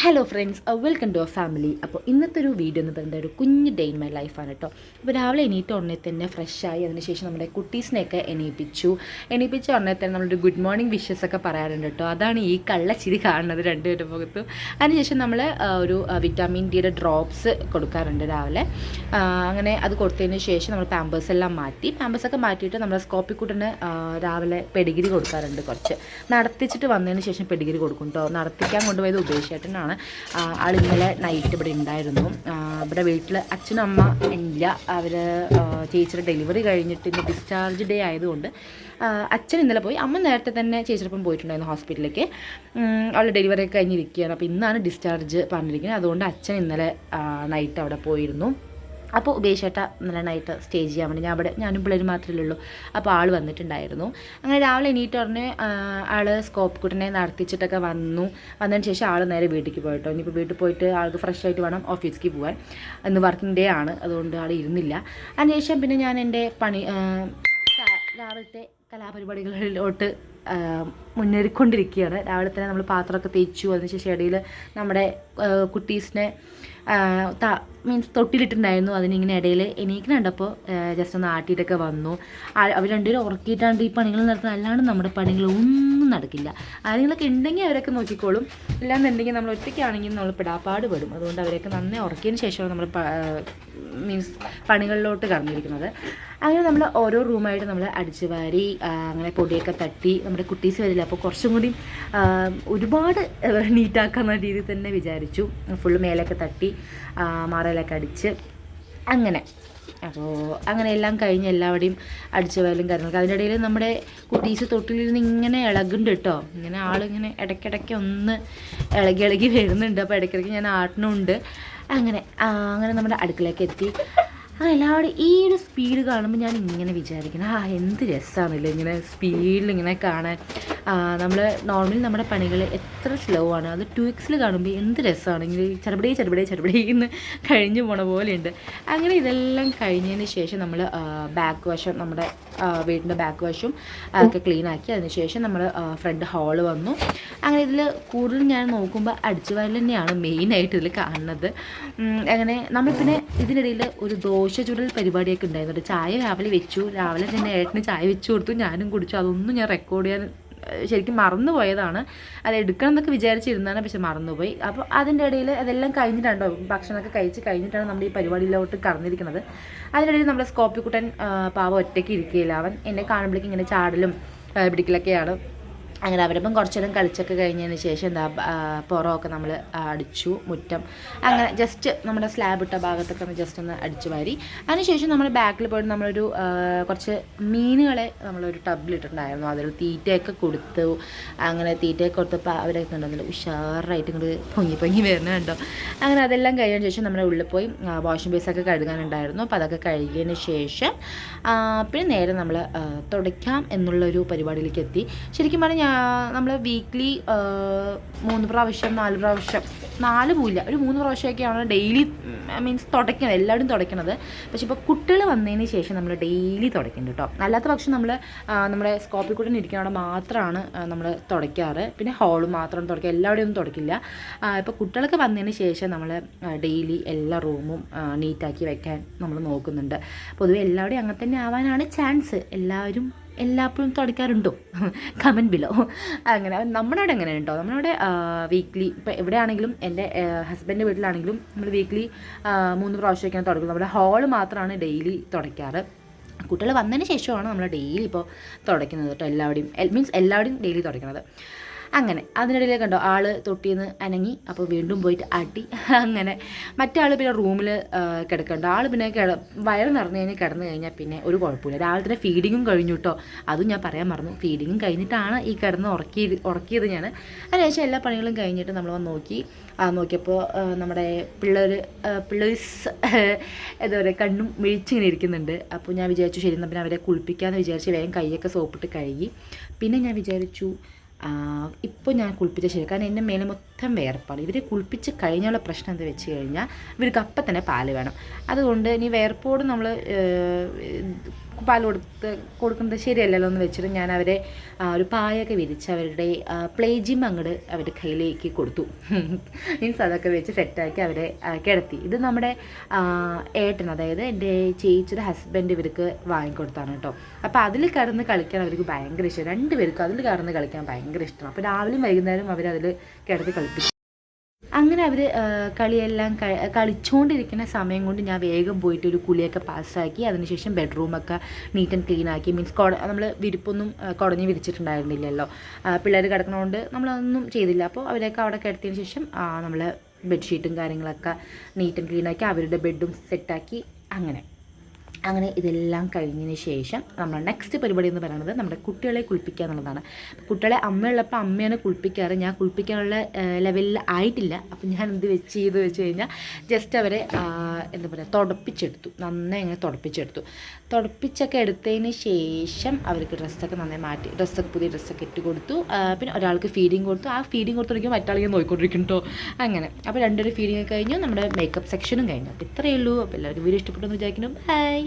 Hello friends, welcome to our family. അപ്പോൾ ഇന്നത്തെ ഒരു വീഡിയോ എന്ന് പറയുന്നത് ഒരു കുഞ്ഞ് ഡേ ഇൻ മൈ ലൈഫാണ് കേട്ടോ. അപ്പോൾ രാവിലെ എണീറ്റ ഉടനെ തന്നെ ഫ്രഷായി അതിനുശേഷം നമ്മുടെ കുട്ടീസിനെയൊക്കെ എണീപ്പിച്ച ഉടനെ തന്നെ നമ്മളൊരു ഗുഡ് മോർണിംഗ് വിഷസ് ഒക്കെ പറയാറുണ്ട് കേട്ടോ. അതാണ് ഈ കള്ളച്ചിരി കാണുന്നത് രണ്ടുപേരുടെ മുഖത്തും. അതിനുശേഷം നമ്മൾ ഒരു വിറ്റാമിൻ ഡിയുടെ ഡ്രോപ്സ് കൊടുക്കാറുണ്ട് രാവിലെ. അങ്ങനെ അത് കൊടുത്തതിന് ശേഷം നമ്മൾ പാമ്പേഴ്സൊക്കെ മാറ്റിയിട്ട് നമ്മൾ സ്കോപ്പിക്കുട്ടന് രാവിലെ പെഡിഗിരി കൊടുക്കാറുണ്ട്. കുറച്ച് നടത്തിച്ചിട്ട് വന്നതിന് ശേഷം പെഡിഗിരി കൊടുക്കും കേട്ടോ. നടത്തിക്കാൻ കൊണ്ടുപോയത് ഉപേക്ഷിച്ചിട്ടാണ്. ആൾ ഇന്നലെ നൈറ്റ് ഇവിടെ ഉണ്ടായിരുന്നു. ഇവിടെ വീട്ടിൽ അച്ഛനും അമ്മ ഇല്ല. അവർ ചേച്ചിയുടെ ഡെലിവറി കഴിഞ്ഞിട്ട് ഇന്ന് ഡിസ്ചാർജ് ഡേ ആയതുകൊണ്ട് അച്ഛൻ ഇന്നലെ പോയി. അമ്മ നേരത്തെ തന്നെ ചേച്ചിയോടൊപ്പം പോയിട്ടുണ്ടായിരുന്നു ഹോസ്പിറ്റലിലേക്ക്. അവളുടെ ഡെലിവറി ഒക്കെ കഴിഞ്ഞിരിക്കുകയാണ്. അപ്പോൾ ഇന്നാണ് ഡിസ്ചാർജ് പറഞ്ഞിരിക്കുന്നത്. അതുകൊണ്ട് അച്ഛൻ ഇന്നലെ നൈറ്റ് അവിടെ പോയിരുന്നു. അപ്പോൾ ഉപേക്ഷിച്ചിട്ട് ഇന്നലെ നൈറ്റ് സ്റ്റേ ചെയ്യാൻ വേണ്ടി ഞാനും പിള്ളേർ മാത്രമേ ഉള്ളൂ. അപ്പോൾ ആൾ വന്നിട്ടുണ്ടായിരുന്നു. അങ്ങനെ രാവിലെ എണീറ്റ് പറഞ്ഞ് ആൾ സ്കോപ്പ് കുട്ടനെ നടത്തിച്ചിട്ടൊക്കെ വന്നതിന് ശേഷം ആൾ നേരെ വീട്ടിലേക്ക് പോയിട്ടോ. ഇനിയിപ്പോൾ വീട്ടിൽ പോയിട്ട് ആൾക്ക് ഫ്രഷ് ആയിട്ട് വേണം ഓഫീസിലേക്ക് പോകാൻ. ഇന്ന് വർക്കിംഗ് ഡേ ആണ്, അതുകൊണ്ട് ആൾ ഇരുന്നില്ല. അതിനുശേഷം പിന്നെ ഞാൻ എൻ്റെ രാവിലത്തെ കലാപരിപാടികളിലോട്ട് മുന്നേറിക്കൊണ്ടിരിക്കുകയാണ്. രാവിലെ തന്നെ നമ്മൾ പാത്രമൊക്കെ തേച്ചു. അതിനുശേഷം ഇടയിൽ നമ്മുടെ കുട്ടീസിനെ തൊട്ടിലിട്ടുണ്ടായിരുന്നു. അതിനിങ്ങനെ ഇടയിൽ എണീക്കുന്നുണ്ടപ്പോൾ ജസ്റ്റ് ഒന്ന് ആട്ടിയിട്ടൊക്കെ വന്നു. അവർ രണ്ടുപേരും ഉറക്കിയിട്ടാണ് ഈ പണികൾ നടത്തുന്നത്. അല്ലാണ്ട് നമ്മുടെ പണികളൊന്നും നടക്കില്ല. ആരെങ്കിലൊക്കെ ഉണ്ടെങ്കിൽ അവരൊക്കെ നോക്കിക്കോളും. ഇല്ലാന്നുണ്ടെങ്കിൽ നമ്മൾ ഒറ്റയ്ക്കാണെങ്കിൽ നമ്മൾ പെടാപ്പാട് പെടും. അതുകൊണ്ട് അവരെയൊക്കെ നന്നായി ഉറക്കിയതിന് ശേഷമാണ് നമ്മൾ പണികളിലോട്ട് കടന്നിരിക്കുന്നത്. അങ്ങനെ നമ്മൾ ഓരോ റൂമായിട്ട് നമ്മൾ അടിച്ചു വാരി അങ്ങനെ പൊടിയൊക്കെ തട്ടി. നമ്മുടെ കുട്ടീസ് വരില്ല, അപ്പോൾ കുറച്ചും കൂടി ഒരുപാട് നീറ്റാക്കാവുന്ന രീതിയിൽ തന്നെ വിചാരിച്ചു. ഫുള്ള് മേലൊക്കെ തട്ടി മാറയിലൊക്കെ അടിച്ച് അങ്ങനെ എല്ലാം കഴിഞ്ഞ് എല്ലാവരുടെയും അടിച്ചു വാരലും കാര്യങ്ങളൊക്കെ. അതിനിടയിൽ നമ്മുടെ കുട്ടീസ് തൊട്ടിലിരുന്ന് ഇങ്ങനെ ഇളകുന്നുണ്ട് കേട്ടോ. ഇങ്ങനെ ആളിങ്ങനെ ഇടയ്ക്കിടയ്ക്ക് ഒന്ന് ഇളകി വരുന്നുണ്ട്. അപ്പോൾ ഇടയ്ക്കിടയ്ക്ക് ഞാൻ ആട്ടണമുണ്ട്. അങ്ങനെ നമ്മുടെ അടുക്കളയൊക്കെ എത്തി. എല്ലാവരും ഈ ഒരു സ്പീഡ് കാണുമ്പോൾ ഞാൻ ഇങ്ങനെ വിചാരിക്കണം, എന്ത് രസമാണല്ലോ ഇങ്ങനെ സ്പീഡിൽ ഇങ്ങനെ കാണാൻ. നമ്മൾ നോർമലി നമ്മുടെ പണികൾ എത്ര സ്ലോ ആണ്, അത് 2x കാണുമ്പോൾ എന്ത് രസമാണ്. ഇങ്ങനെ ചെറുപടേ എന്ന് കഴിഞ്ഞു പോണ പോലെയുണ്ട്. അങ്ങനെ ഇതെല്ലാം കഴിഞ്ഞതിന് ശേഷം നമ്മൾ ബാക്ക് വശം, നമ്മുടെ വീടിൻ്റെ ബാക്ക് വശം ഒക്കെ ക്ലീൻ ആക്കി. അതിനുശേഷം നമ്മൾ ഫ്രണ്ട് ഹാള് വന്നു. അങ്ങനെ ഇതിൽ കൂടുതൽ ഞാൻ നോക്കുമ്പോൾ അടിച്ചു വാരൽ തന്നെയാണ് മെയിനായിട്ട് ഇതിൽ കാണുന്നത്. അങ്ങനെ നമ്മൾ പിന്നെ ഇതിനിടയിൽ ഒരു ദോശ ചുടൽ പരിപാടിയൊക്കെ ഉണ്ടായിരുന്നു. ചായ രാവിലെ വെച്ചു. രാവിലെ തന്നെ ഏട്ടന് ചായ വെച്ചു കൊടുത്തു, ഞാനും കുടിച്ചു. അതൊന്നും ഞാൻ റെക്കോർഡ് ചെയ്യാൻ ശരിക്കും മറന്നു പോയതാണ്. അത് എടുക്കണം എന്നൊക്കെ വിചാരിച്ചിരുന്നതാണ്, പക്ഷെ മറന്നുപോയി. അപ്പോൾ അതിൻ്റെ ഇടയിൽ അതെല്ലാം കഴിഞ്ഞിട്ടുണ്ടോ, ഭക്ഷണമൊക്കെ കഴിച്ച് കഴിഞ്ഞിട്ടാണ് നമ്മൾ ഈ പരിപാടിയിലോട്ട് കടന്നിരിക്കുന്നത്. അതിനിടയിൽ നമ്മുടെ സ്കോപ്പിക്കുട്ടൻ പാവം ഒറ്റയ്ക്ക് ഇരിക്കുകയില്ല. അവൻ എന്നെ കാണുമ്പോഴേക്കും ഇങ്ങനെ ചാടലും പിടിക്കലൊക്കെയാണ്. അങ്ങനെ അവരപ്പം കുറച്ചെല്ലാം കളിച്ചൊക്കെ കഴിഞ്ഞതിന് ശേഷം പുറമൊക്കെ നമ്മൾ അടിച്ചു, മുറ്റം അങ്ങനെ ജസ്റ്റ് നമ്മുടെ സ്ലാബ് ഇട്ട ഭാഗത്തൊക്കെ ഒന്ന് ജസ്റ്റ് ഒന്ന് അടിച്ചു വാരി. അതിനുശേഷം നമ്മൾ ബാക്കിൽ പോയിട്ട് നമ്മളൊരു കുറച്ച് മീനുകളെ നമ്മളൊരു ടബിലിട്ടുണ്ടായിരുന്നു. അതിൽ തീറ്റയൊക്കെ കൊടുത്തു. അങ്ങനെ തീറ്റയൊക്കെ കൊടുത്തപ്പോൾ അവരൊക്കെ ഉണ്ടെന്നില്ല ഉഷാറായിട്ട് ഇങ്ങോട്ട് പൊങ്ങി വരുന്നുണ്ടോ. അങ്ങനെ അതെല്ലാം കഴിഞ്ഞതിന് ശേഷം നമ്മുടെ ഉള്ളിൽ പോയി വാഷിംഗ് ബേസൊക്കെ കഴുകാനുണ്ടായിരുന്നു. അപ്പോൾ അതൊക്കെ കഴുകിയതിന് ശേഷം പിന്നെ നേരെ നമ്മൾ തുടയ്ക്കാം എന്നുള്ളൊരു പരിപാടിയിലേക്ക് എത്തി. ശരിക്കും പറഞ്ഞാൽ നമ്മൾ വീക്ക്ലി 3 പ്രാവശ്യം 4 പ്രാവശ്യം 4 പോയില്ല, ഒരു 3 പ്രാവശ്യമൊക്കെയാണ് ഡെയിലി തുടയ്ക്കുന്നത്, എല്ലാവരും തുടയ്ക്കുന്നത്. പക്ഷേ ഇപ്പോൾ കുട്ടികൾ വന്നതിന് ശേഷം നമ്മൾ ഡെയിലി തുടയ്ക്കുന്നുണ്ട് കേട്ടോ. അല്ലാത്ത പക്ഷം നമ്മൾ നമ്മുടെ സ്കോപ്പിൽ കൂടെ ഇരിക്കുന്ന അവിടെ മാത്രമാണ് നമ്മൾ തുടയ്ക്കാറ്. പിന്നെ ഹാള് മാത്രം തുടയ്ക്കുക, എല്ലാവരുടെയും ഒന്നും തുടയ്ക്കില്ല. ഇപ്പോൾ കുട്ടികളൊക്കെ വന്നതിന് ശേഷം നമ്മൾ ഡെയിലി എല്ലാ റൂമും നീറ്റാക്കി വെക്കാൻ നമ്മൾ നോക്കുന്നുണ്ട്. പൊതുവെ എല്ലാവരുടെയും അങ്ങനെ തന്നെ ആവാനാണ് ചാൻസ്. എല്ലാപ്പോഴും തുടയ്ക്കാറുണ്ടോ, കമൻറ്റ് ബിലോ. അങ്ങനെ നമ്മുടെ അവിടെ എങ്ങനെ ഉണ്ടോ, നമ്മുടെ വീക്ക്ലി ഇപ്പോൾ എവിടെയാണെങ്കിലും എൻ്റെ ഹസ്ബൻഡിൻ്റെ വീട്ടിലാണെങ്കിലും നമ്മൾ വീക്ക്ലി 3 പ്രാവശ്യമൊക്കെയാണ് തുടക്കുന്നത്. നമ്മുടെ ഹാള് മാത്രമാണ് ഡെയിലി തുടയ്ക്കാറ്. കുട്ടികൾ വന്നതിന് ശേഷമാണ് നമ്മൾ ഡെയിലി ഇപ്പോൾ തുടയ്ക്കുന്നത് കേട്ടോ. എല്ലാവരുടെയും ഡെയിലി തുടയ്ക്കുന്നത്. അങ്ങനെ അതിനിടയിലേക്ക് കണ്ടോ ആൾ തൊട്ടിന്ന് അനങ്ങി. അപ്പോൾ വീണ്ടും പോയിട്ട് ആട്ടി. അങ്ങനെ മറ്റേ ആൾ പിന്നെ റൂമിൽ കിടക്കണ്ട. ആൾ പിന്നെ വയറ് നിറഞ്ഞു കിടന്നു കഴിഞ്ഞാൽ പിന്നെ ഒരു കുഴപ്പമില്ല. രാവിലെ തന്നെ ഫീഡിങ്ങും കഴിഞ്ഞു കേട്ടോ. അതും ഞാൻ പറയാൻ മറന്നു. ഫീഡിങ്ങും കഴിഞ്ഞിട്ടാണ് ഈ കിടന്ന് ഉറക്കിയത് ഞാൻ. അതിനുശേഷം എല്ലാ പണികളും കഴിഞ്ഞിട്ട് നമ്മൾ നോക്കിയപ്പോൾ നമ്മുടെ പിള്ളേഴ്സ് എന്താ പറയുക, കണ്ണും മിഴിച്ചിങ്ങനെ ഇരിക്കുന്നുണ്ട്. അപ്പോൾ ഞാൻ വിചാരിച്ചു ശരി എന്നാൽ പിന്നെ അവരെ കുളിപ്പിക്കാമെന്ന് വിചാരിച്ച് വേഗം കൈയൊക്കെ സോപ്പിട്ട് കഴുകി. പിന്നെ ഞാൻ വിചാരിച്ചു ഇപ്പോൾ ഞാൻ കുളിപ്പിച്ച ശരി, കാരണം എൻ്റെ മേലെ മൊത്തം വേർപ്പാണ്. ഇവരെ കുളിപ്പിച്ച് കഴിഞ്ഞുള്ള പ്രശ്നം എന്താ വെച്ച് കഴിഞ്ഞാൽ ഇവർക്ക് അപ്പം തന്നെ പാല് വേണം. അതുകൊണ്ട് ഇനി വേർപ്പോട് നമ്മൾ പാൽ കൊടുക്കുന്നത് ശരിയല്ലല്ലോ എന്ന് വെച്ചിട്ട് ഞാൻ അവരെ ഒരു പായൊക്കെ വിരിച്ച് അവരുടെ പ്ലേ ജിം അങ്ങോട്ട് അവരുടെ കയ്യിലേക്ക് കൊടുത്തു. മീൻസ് അതൊക്കെ വെച്ച് സെറ്റാക്കി അവരെ കിടത്തി. ഇത് നമ്മുടെ ഏട്ടൻ, അതായത് എൻ്റെ ചേച്ചിയുടെ ഹസ്ബൻഡ് ഇവർക്ക് വാങ്ങിക്കൊടുത്താണ് കേട്ടോ. അപ്പോൾ അതിൽ കിടന്ന് കളിക്കാൻ അവർക്ക് ഭയങ്കര ഇഷ്ടം. രണ്ടുപേർക്കും അതിൽ കിടന്ന് കളിക്കാൻ ഭയങ്കര ഇഷ്ടമാണ്. അപ്പോൾ രാവിലെയും വൈകുന്നേരം അവരതിൽ കിടന്ന് കളിപ്പിക്കും. അങ്ങനെ അവർ കളിയെല്ലാം കളിച്ചുകൊണ്ടിരിക്കുന്ന സമയം കൊണ്ട് ഞാൻ വേഗം പോയിട്ട് ഒരു കുളിയൊക്കെ പാസ്സാക്കി അതിനുശേഷം ബെഡ്റൂമൊക്കെ നീറ്റ് ആൻഡ് ക്ലീൻ ആക്കി. മീൻസ് നമ്മൾ വിരിപ്പൊന്നും കുടഞ്ഞ് വിരിച്ചിട്ടുണ്ടായിരുന്നില്ലല്ലോ, പിള്ളേർ കിടക്കണോണ്ട് നമ്മളതൊന്നും ചെയ്തില്ല. അപ്പോൾ അവരെയൊക്കെ അവിടെ കിടത്തിയതിന് ശേഷം നമ്മൾ ബെഡ്ഷീറ്റും കാര്യങ്ങളൊക്കെ നീറ്റ് ആൻഡ് ക്ലീൻ ആക്കി അവരുടെ ബെഡും സെറ്റാക്കി. അങ്ങനെ ഇതെല്ലാം കഴിഞ്ഞതിന് ശേഷം നമ്മൾ നെക്സ്റ്റ് പരിപാടി എന്ന് പറയുന്നത് നമ്മുടെ കുട്ടികളെ കുളിപ്പിക്കുക എന്നുള്ളതാണ്. കുട്ടികളെ അമ്മയുള്ളപ്പോൾ അമ്മയാണ് കുളിപ്പിക്കാറ്. ഞാൻ കുളിപ്പിക്കാനുള്ള ലെവലിൽ ആയിട്ടില്ല. അപ്പം ഞാൻ എന്ത് ചെയ്തു വെച്ച് കഴിഞ്ഞാൽ ജസ്റ്റ് അവരെ എന്താ പറയുക തുടപ്പിച്ചെടുത്തു. നന്നായി അങ്ങനെ തുടപ്പിച്ചൊക്കെ എടുത്തതിന് ശേഷം അവർക്ക് ഡ്രസ്സൊക്കെ നന്നായി മാറ്റി, പുതിയ ഡ്രസ്സൊക്കെ ഇട്ട് കൊടുത്തു. പിന്നെ ഒരാൾക്ക് ഫീഡിങ് കൊടുത്തു. ആ ഫീഡിങ് കൊടുത്തിരിക്കും മറ്റാളിങ്ങനെ നോക്കിക്കൊണ്ടിരിക്കും കേട്ടോ. അങ്ങനെ അപ്പോൾ രണ്ടൊരു ഫീഡിങ് കഴിഞ്ഞു. നമ്മുടെ മേക്കപ്പ് സെക്ഷനും കഴിഞ്ഞു. അപ്പോൾ ഇത്രയേ ഉള്ളൂ. അപ്പോൾ എല്ലാവർക്കും വീഡിയോ ഇഷ്ടപ്പെട്ടു എന്ന് വിചാരിക്കുന്നു. ബൈ.